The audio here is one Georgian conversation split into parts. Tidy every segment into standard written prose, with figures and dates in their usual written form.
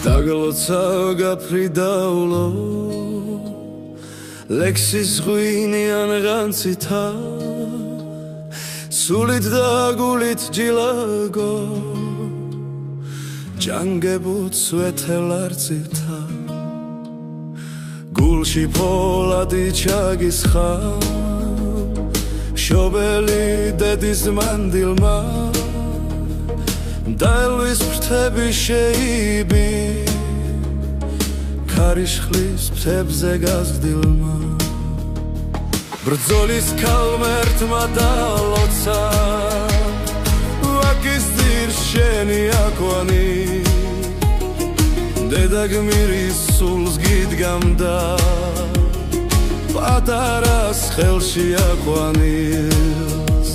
დაგლოცავ გაფრიდავლო ლექსის ღვინიან ღანცითა სულით და გულით ჯილაგო ჯანგებუთ სვეთელ არწივთა გულში ფოლადი ჩაგისხა შობელი დედის მანდილმა დაელვის ფრთები შეიბი ქარიშხლის ფრთებზე გაზრდილმა ბრძოლის ქალმერთმა დალოცა ვაკის ძირს შენი აკვანი დედა გმირის სულს გიდგამდა პატარას ხელში აკვანილს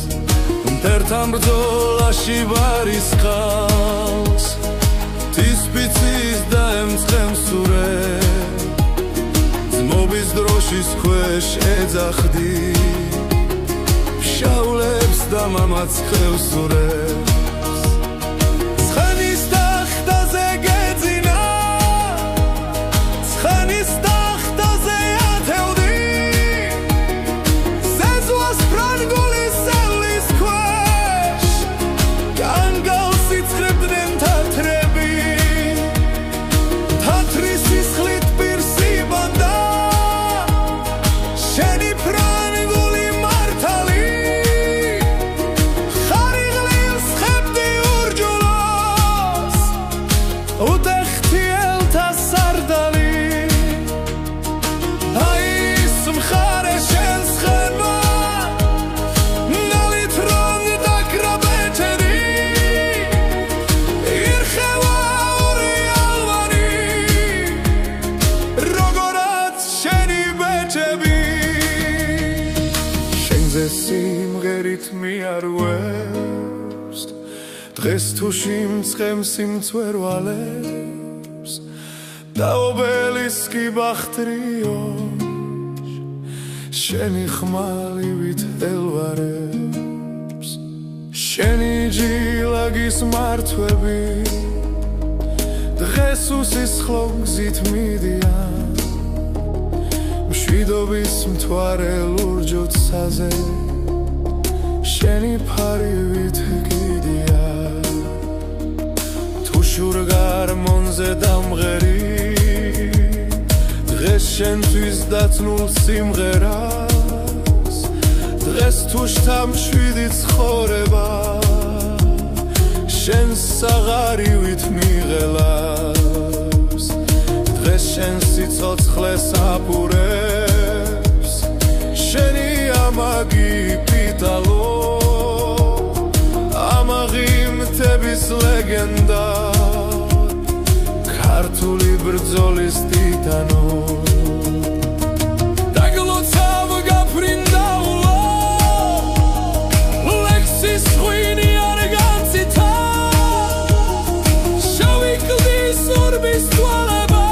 მტერთან ბრძოლაში ვარისხავს თისპიცის და ემწყემსურე ძმობის დროშის ქვეშ ეძახდი ფშავლებს და მამაც ხევსურებს ცხენის ტახტაზე გეძინა ცხენის ტახტაზე ათევდი ზეზოს ფრანგულის სელის ქვეშ განგალს იცხრებდნენ თათრები თათრის სისხლით პირსი ბანდა შენი ფრანგული მართალი ხარიღლილს ხებდი ურჯულოს უტეხთი ელთა სარდალი აის მხარე შენს ხენმა ნალით რომ დაკრაბეჭედი ირხევა ორი ალვანი როგორაც შენი ბეჭები შენზე სიმღერით მიარვევს დღეს თუ სიმწყემს იმწვერვალებს და ობელისკი ბახტრიო შენი ხმალივით ელვარებს შენი ჯილაგის მართვები დღეს უსისხლო გზით მიდიან მშვიდობის მთვარე ლურჯოცაზე შენი ფარივით გიდია თუ შურგარმონზე დამღერი დღეს შენთვის დაცნულ სიმღერას დღეს თუ შთამშვიდი ცხოვრება შენს საღარივით მიღელავს დღეს შენს სიცოცხლეს აპურებს შენი ამაგი პიტალო ამაღი მთების ლეგენდა ქართული ბრძოლის ტიტანო დაგლოცავ გაფრინდავლო ლექსის ღვინიან ღანცითა შავი კლდის ურბის თვალება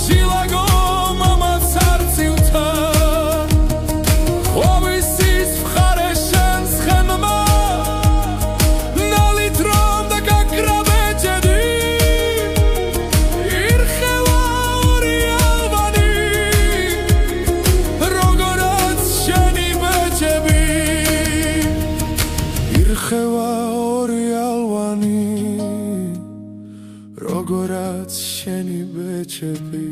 ჯილაგო მამაც არწივთან ღვავისის მხარე შენს ხემმა ნალით რომ დაგაკრაბეჭედი ირხევა ორი ალვანი როგორაც შენი ბეჭები ირხევა ორი ალვანი როგორაც შენი ბეჭები